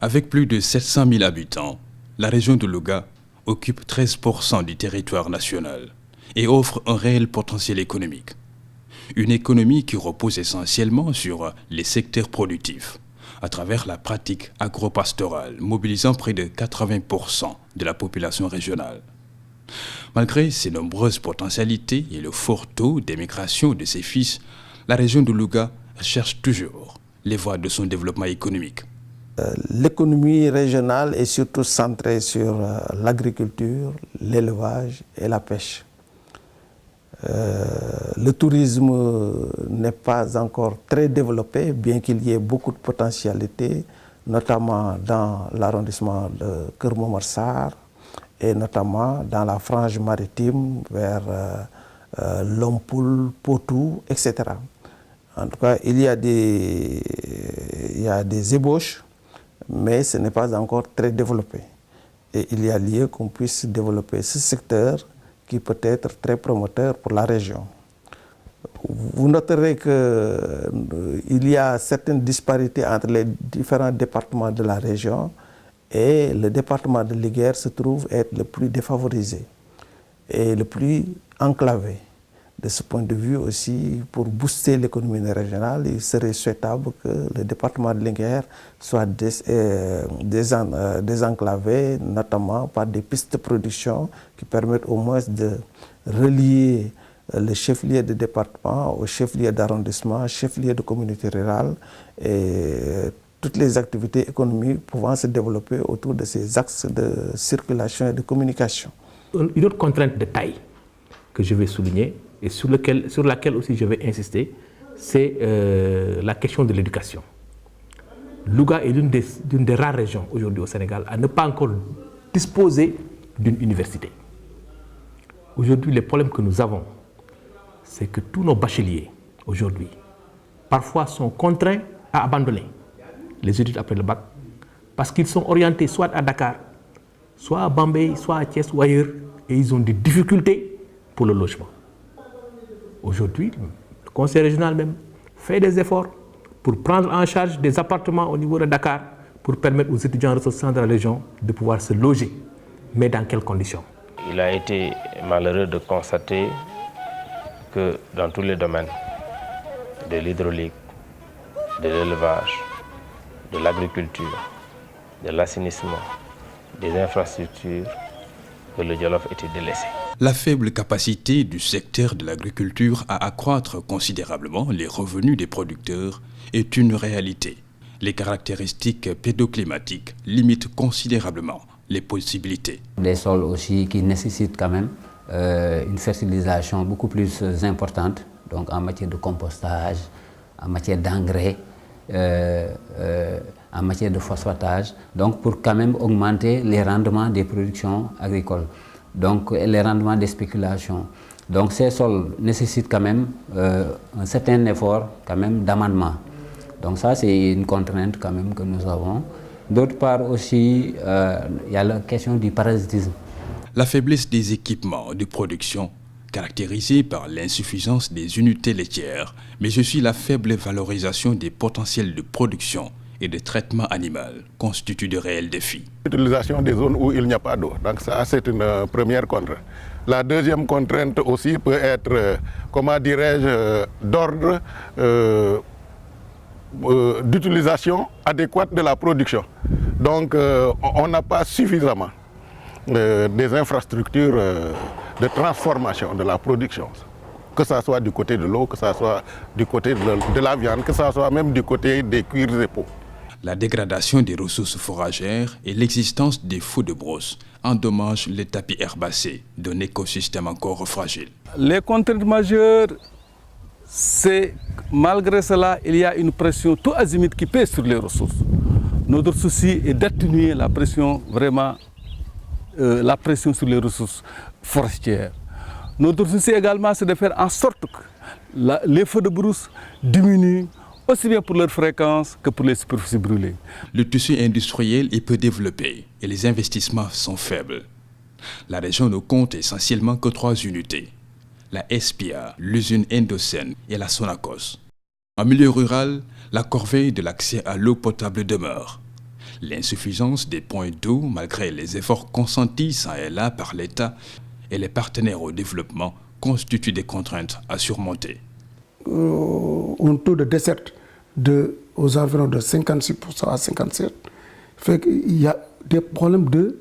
Avec plus de 700 000 habitants, la région de Louga occupe 13% du territoire national et offre un réel potentiel économique. Une économie qui repose essentiellement sur les secteurs productifs, à travers la pratique agro-pastorale, mobilisant près de 80% de la population régionale. Malgré ses nombreuses potentialités et le fort taux d'émigration de ses fils, la région de Louga cherche toujours les voies de son développement économique. L'économie régionale est surtout centrée sur l'agriculture, l'élevage et la pêche. Le tourisme n'est pas encore très développé, bien qu'il y ait beaucoup de potentialités, notamment dans l'arrondissement de Keur Momar Sarr et notamment dans la frange maritime vers Lompoul, Potou, etc. En tout cas, il y a des ébauches, mais ce n'est pas encore très développé. Et il y a lieu qu'on puisse développer ce secteur qui peut être très promoteur pour la région. Vous noterez qu'il y a certaines disparités entre les différents départements de la région et le département de Linguère se trouve être le plus défavorisé et le plus enclavé. De ce point de vue aussi, pour booster l'économie régionale, il serait souhaitable que le département de Linguère soit désenclavé, notamment par des pistes de production qui permettent au moins de relier le chef-lieu de département au chef-lieu d'arrondissement, chef-lieu de communauté rurale et toutes les activités économiques pouvant se développer autour de ces axes de circulation et de communication. Une autre contrainte de taille que je vais souligner et sur laquelle aussi je vais insister, c'est la question de l'éducation. Louga est l'une des rares régions aujourd'hui au Sénégal à ne pas encore disposer d'une université. Aujourd'hui, les problèmes que nous avons, c'est que tous nos bacheliers, aujourd'hui, parfois sont contraints à abandonner les études après le bac parce qu'ils sont orientés soit à Dakar, soit à Bambey, soit à Thiès ou ailleurs, et ils ont des difficultés pour le logement. Aujourd'hui, le conseil régional même fait des efforts pour prendre en charge des appartements au niveau de Dakar pour permettre aux étudiants ressortissants de la région de pouvoir se loger. Mais dans quelles conditions? Il a été malheureux de constater que dans tous les domaines, de l'hydraulique, de l'élevage, de l'agriculture, de l'assainissement, des infrastructures, que le Jolof était délaissé. La faible capacité du secteur de l'agriculture à accroître considérablement les revenus des producteurs est une réalité. Les caractéristiques pédoclimatiques limitent considérablement les possibilités. Des sols aussi qui nécessitent quand même une fertilisation beaucoup plus importante, donc en matière de compostage, en matière d'engrais, en matière de phosphatage, donc pour quand même augmenter les rendements des productions agricoles, donc les rendements des spéculations. Donc ces sols nécessitent quand même un certain effort quand même d'amendement. Donc ça c'est une contrainte quand même que nous avons. D'autre part aussi, il y a la question du parasitisme. La faiblesse des équipements de production, caractérisée par l'insuffisance des unités laitières, mais aussi la faible valorisation des potentiels de production et de traitement animal, constitue de réels défis. L'utilisation des zones où il n'y a pas d'eau, donc ça c'est une première contrainte. La deuxième contrainte aussi peut être, comment dirais-je, d'ordre d'utilisation adéquate de la production. Donc on n'a pas suffisamment des infrastructures de transformation de la production, que ce soit du côté de l'eau, que ce soit du côté de la viande, que ce soit même du côté des cuirs et peaux. La dégradation des ressources foragères et l'existence des feux de brousse endommagent les tapis herbacés d'un écosystème encore fragile. Les contraintes majeures, c'est malgré cela, il y a une pression tout azimut qui pèse sur les ressources. Notre souci est d'atténuer la pression, vraiment, la pression sur les ressources forestières. Notre souci également, c'est de faire en sorte que les feux de brousse diminuent, aussi bien pour leur fréquence que pour les superficies brûlées. Le tissu industriel est peu développé et les investissements sont faibles. La région ne compte essentiellement que 3 unités. La SPA, l'usine Endocène et la Sonacos. En milieu rural, la corvée de l'accès à l'eau potable demeure. L'insuffisance des points d'eau, malgré les efforts consentis ça et là par l'État et les partenaires au développement, constituent des contraintes à surmonter. Un taux de desserte aux environs de 56% à 57% fait qu'il y a des problèmes de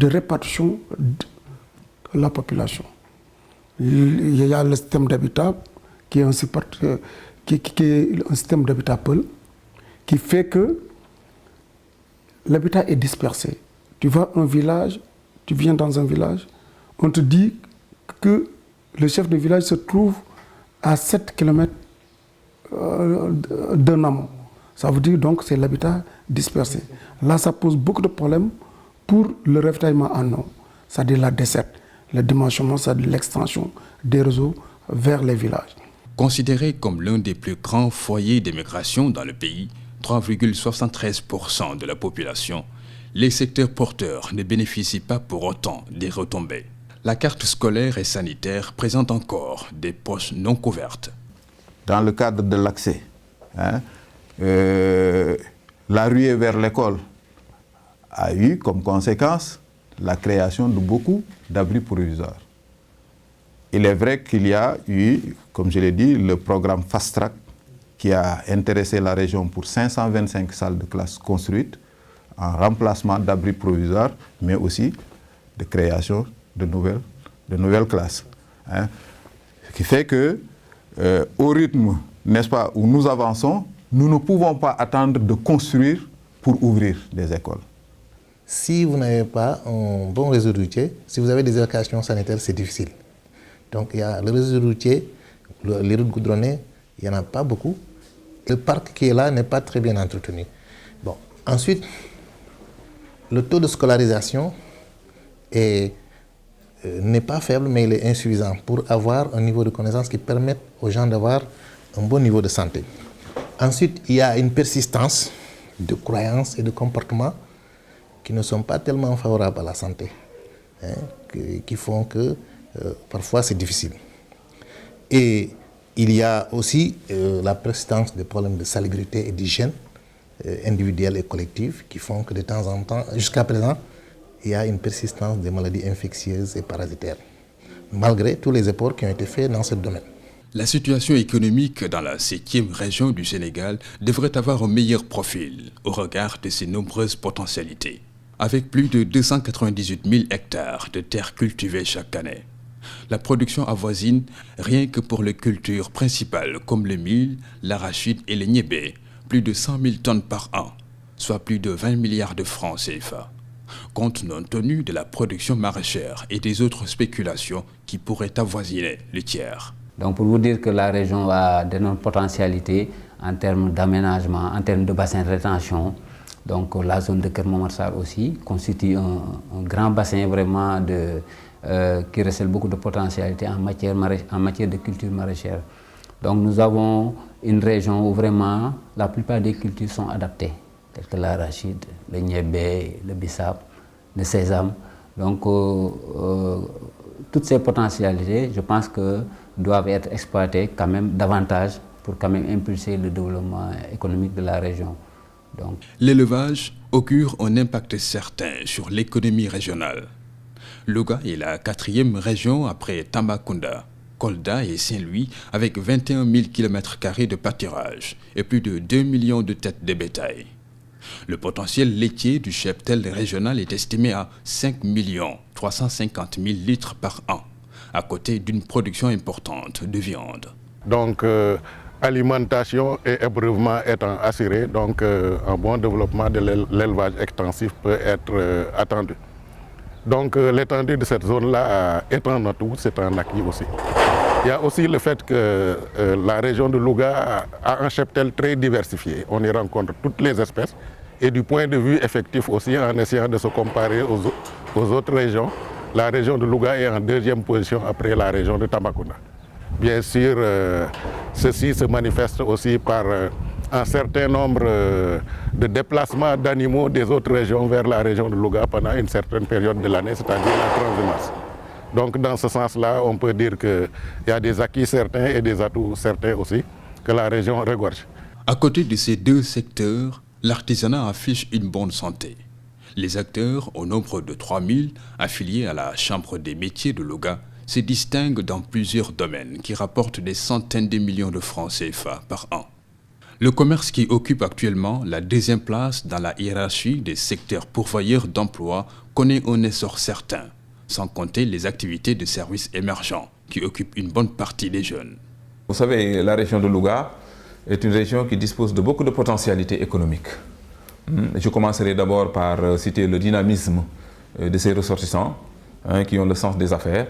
répartition de la population. Il y a le système d'habitat qui est un système d'habitat Peul, qui fait que l'habitat est dispersé. Tu viens dans un village, on te dit que le chef de village se trouve à 7 km d'un amont. Ça veut dire donc que c'est l'habitat dispersé. Là, ça pose beaucoup de problèmes pour le ravitaillement en eau. C'est-à-dire la desserte, le dimensionnement, c'est-à-dire l'extension des réseaux vers les villages. Considéré comme l'un des plus grands foyers d'immigration dans le pays, 3,73% de la population, les secteurs porteurs ne bénéficient pas pour autant des retombées. La carte scolaire et sanitaire présente encore des poches non couvertes. Dans le cadre de l'accès, la ruée vers l'école a eu comme conséquence la création de beaucoup d'abris provisoires. Il est vrai qu'il y a eu, comme je l'ai dit, le programme Fast Track qui a intéressé la région pour 525 salles de classe construites en remplacement d'abris provisoires, mais aussi de création de nouvelles classes. Ce qui fait que, au rythme, n'est-ce pas, où nous avançons, nous ne pouvons pas attendre de construire pour ouvrir des écoles. Si vous n'avez pas un bon réseau routier, si vous avez des évacuations sanitaires, c'est difficile. Donc il y a le réseau routier, les routes goudronnées, il n'y en a pas beaucoup. Le parc qui est là n'est pas très bien entretenu. Bon. Ensuite, le taux de scolarisation n'est pas faible, mais il est insuffisant pour avoir un niveau de connaissance qui permette aux gens d'avoir un bon niveau de santé. Ensuite, il y a une persistance de croyances et de comportements qui ne sont pas tellement favorables à la santé, qui font que parfois c'est difficile. Et il y a aussi la persistance des problèmes de salubrité et d'hygiène individuelle et collective qui font que de temps en temps, jusqu'à présent, il y a une persistance des maladies infectieuses et parasitaires, malgré tous les efforts qui ont été faits dans ce domaine. La situation économique dans la 7e région du Sénégal devrait avoir un meilleur profil au regard de ses nombreuses potentialités. Avec plus de 298 000 hectares de terres cultivées chaque année, la production avoisine, rien que pour les cultures principales comme le mil, l'arachide et le niébé, plus de 100 000 tonnes par an, soit plus de 20 milliards de francs CFA. Compte non tenu de la production maraîchère et des autres spéculations qui pourraient avoisiner le tiers. Donc pour vous dire que la région a d'énormes potentialités en termes d'aménagement, en termes de bassin de rétention. Donc la zone de Keur Momar Sarr aussi constitue un grand bassin vraiment qui recèle beaucoup de potentialités en matière de culture maraîchère. Donc nous avons une région où vraiment la plupart des cultures sont adaptées, telles que l'arachide, le niébé, le bissap, le sésame. Donc toutes ces potentialités, je pense que doivent être exploitées quand même davantage pour quand même impulser le développement économique de la région. L'élevage augure un impact certain sur l'économie régionale. Louga est la 4e région après Tambacounda, Kolda et Saint-Louis avec 21 000 km² de pâturage et plus de 2 millions de têtes de bétail. Le potentiel laitier du cheptel régional est estimé à 5 350 000 litres par an, à côté d'une production importante de viande. Donc, alimentation et abreuvement étant assurés, donc un bon développement de l'élevage extensif peut être attendu. Donc l'étendue de cette zone-là étant notre route, c'est un acquis aussi. Il y a aussi le fait que la région de Louga a un cheptel très diversifié. On y rencontre toutes les espèces et du point de vue effectif aussi, en essayant de se comparer aux autres régions, la région de Louga est en 2e position après la région de Tambacounda. Bien sûr, ceci se manifeste aussi par un certain nombre de déplacements d'animaux des autres régions vers la région de Louga pendant une certaine période de l'année, c'est-à-dire la transhumance. Donc dans ce sens-là, on peut dire qu'il y a des acquis certains et des atouts certains aussi que la région regorge. À côté de ces deux secteurs, L'artisanat affiche une bonne santé. Les acteurs, au nombre de 3000, affiliés à la Chambre des métiers de Louga, se distinguent dans plusieurs domaines qui rapportent des centaines de millions de francs CFA par an. Le commerce, qui occupe actuellement la deuxième place dans la hiérarchie des secteurs pourvoyeurs d'emploi, connaît un essor certain, sans compter les activités de services émergents qui occupent une bonne partie des jeunes. Vous savez, la région de Louga est une région qui dispose de beaucoup de potentialités économiques. Je commencerai d'abord par citer le dynamisme de ses ressortissants, qui ont le sens des affaires,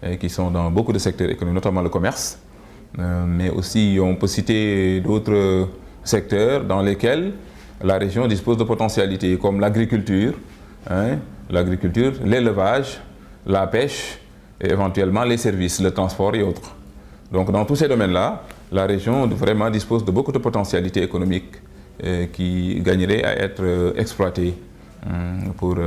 et qui sont dans beaucoup de secteurs économiques, notamment le commerce. Mais aussi, on peut citer d'autres secteurs dans lesquels la région dispose de potentialités, comme l'agriculture, l'élevage, la pêche, et éventuellement les services, le transport et autres. Donc dans tous ces domaines-là, la région vraiment dispose de beaucoup de potentialités économiques qui gagneraient à être exploitées pour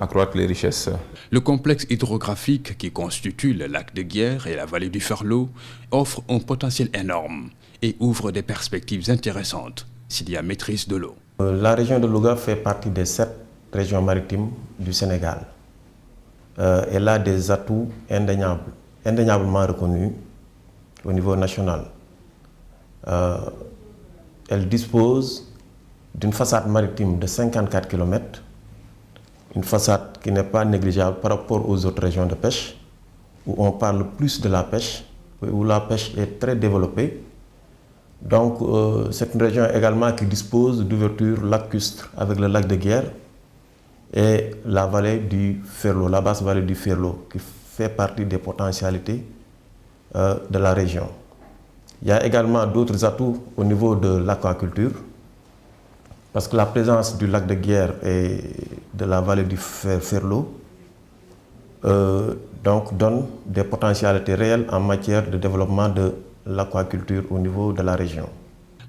accroître les richesses. Le complexe hydrographique qui constitue le lac de Guiers et la vallée du Ferlo offre un potentiel énorme et ouvre des perspectives intéressantes s'il y a maîtrise de l'eau. La région de Louga fait partie des 7 régions maritimes du Sénégal. Elle a des atouts indéniablement reconnus au niveau national. Elle dispose d'une façade maritime de 54 km, une façade qui n'est pas négligeable par rapport aux autres régions de pêche, où on parle plus de la pêche, où la pêche est très développée. Donc c'est une région également qui dispose d'ouverture lacustre avec le lac de Guiers et la vallée du Ferlo, la basse vallée du Ferlo, qui fait partie des potentialités de la région. Il y a également d'autres atouts au niveau de l'aquaculture, parce que la présence du lac de Guiers et de la vallée du Ferlo donne des potentialités réelles en matière de développement de l'aquaculture au niveau de la région.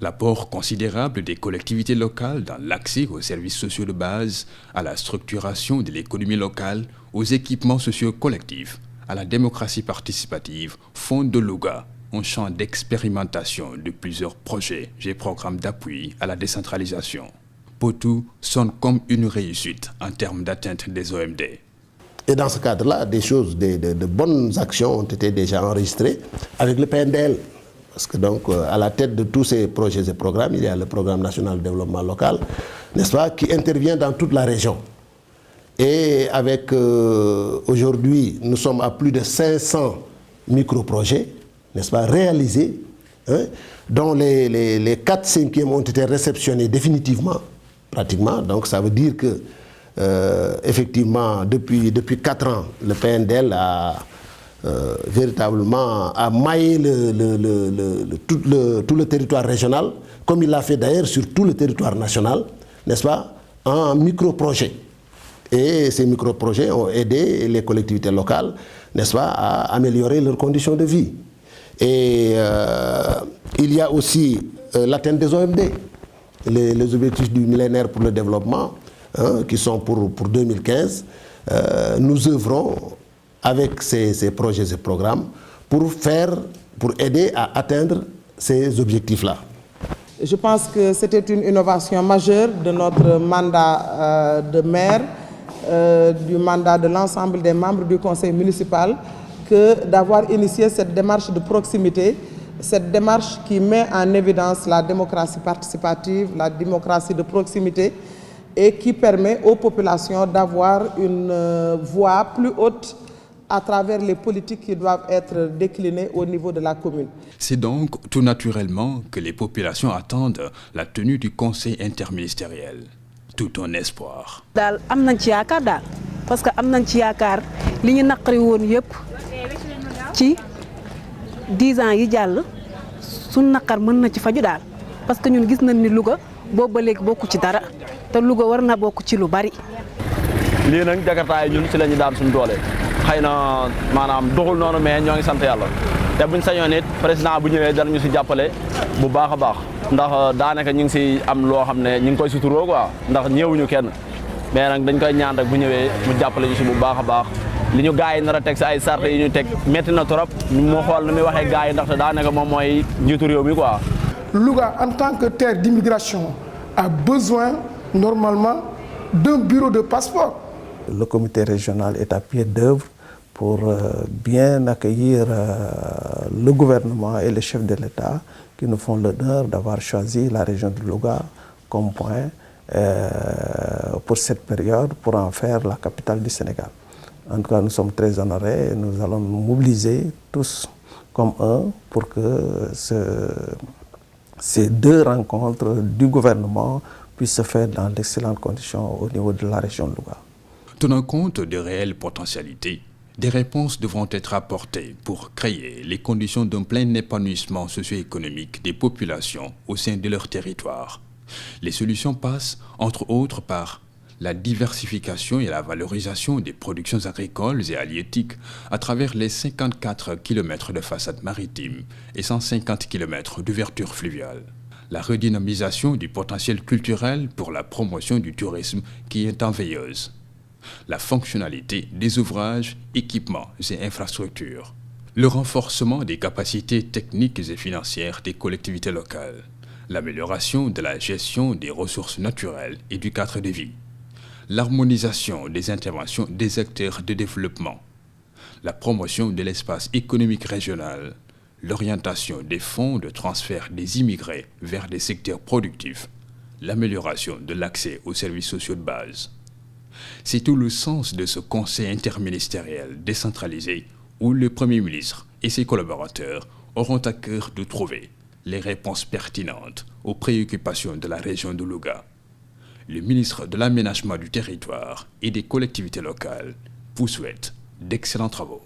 L'apport considérable des collectivités locales dans l'accès aux services sociaux de base, à la structuration de l'économie locale, aux équipements sociaux collectifs, à la démocratie participative font de Louga un champ d'expérimentation de plusieurs projets et programmes d'appui à la décentralisation. Potou sonne comme une réussite en termes d'atteinte des OMD. Et dans ce cadre-là, de bonnes actions ont été déjà enregistrées avec le PNDL. Parce que donc, à la tête de tous ces projets et programmes, il y a le Programme national de développement local, n'est-ce pas, qui intervient dans toute la région. Et avec, aujourd'hui, nous sommes à plus de 500 micro-projets, n'est-ce pas, réalisés, dont les 4/5e ont été réceptionnés définitivement, pratiquement. Donc ça veut dire que, effectivement, depuis 4 ans, le PNDL a véritablement maillé tout le territoire régional, comme il l'a fait d'ailleurs sur tout le territoire national, n'est-ce pas, en micro-projets. Et ces micro-projets ont aidé les collectivités locales, n'est-ce pas, à améliorer leurs conditions de vie. Et il y a aussi l'atteinte des OMD, les objectifs du millénaire pour le développement, qui sont pour 2015. Nous œuvrons avec ces projets et programmes pour aider à atteindre ces objectifs-là. Je pense que c'était une innovation majeure de notre mandat de maire, du mandat de l'ensemble des membres du conseil municipal, que d'avoir initié cette démarche de proximité, cette démarche qui met en évidence la démocratie participative, la démocratie de proximité, et qui permet aux populations d'avoir une voix plus haute à travers les politiques qui doivent être déclinées au niveau de la commune. C'est donc tout naturellement que les populations attendent la tenue du conseil interministériel. Tout un espoir. Parce que am nañ ci yaakaar li ñu naqari woon yëpp ci 10 ans yi jàll suñ naqar mën na ci faju daal parce que ñun gis nañ ni Louga boobu ba léegi bokku ci dara te Louga war na bokk ci lu bari. lii nag jakartaay ñun ci la ñu daan suñu doole xëy na maanaam doxul noonu mais ñoo ngi sant yàlla te buñ sañoon it président bu ñëwee dara ñu si jàppale bu baax a baax ndax daanaka ñu ngi si am loo xam ne ñu ngi koy suturoo quoi ndax ñëwuñu kenn. mais nag dañ koy ñaan rek bu ñëwee mu jàppale ñu si bu baax a baax li ñu gars yi nar a teg si ay sart yi ñu teg métti na trop moo xool nu muy waxee gars yi ndaxte daanaka moom mooy njiitu réew mi quoi. Louga, en tant que terre d'immigration, a besoin normalement d'un bureau de passeport. Le comité régional est à pied d'œuvre pour bien accueillir le gouvernement et les chefs de l'État qui nous font l'honneur d'avoir choisi la région de Louga comme point pour cette période, pour en faire la capitale du Sénégal. En tout cas, nous sommes très honorés et nous allons nous mobiliser tous comme un pour que ces deux rencontres du gouvernement puissent se faire dans d'excellentes conditions au niveau de la région de Louga. Tenant compte des réelles potentialités, des réponses devront être apportées pour créer les conditions d'un plein épanouissement socio-économique des populations au sein de leur territoire. Les solutions passent, entre autres, par la diversification et la valorisation des productions agricoles et halieutiques à travers les 54 km de façade maritime et 150 km d'ouverture fluviale. La redynamisation du potentiel culturel pour la promotion du tourisme qui est en veilleuse. La fonctionnalité des ouvrages, équipements et infrastructures. Le renforcement des capacités techniques et financières des collectivités locales. L'amélioration de la gestion des ressources naturelles et du cadre de vie. L'harmonisation des interventions des acteurs de développement. La promotion de l'espace économique régional. L'orientation des fonds de transfert des immigrés vers des secteurs productifs. L'amélioration de l'accès aux services sociaux de base. C'est tout le sens de ce conseil interministériel décentralisé où le Premier ministre et ses collaborateurs auront à cœur de trouver les réponses pertinentes aux préoccupations de la région de Louga. Le ministre de l'Aménagement du territoire et des collectivités locales vous souhaite d'excellents travaux.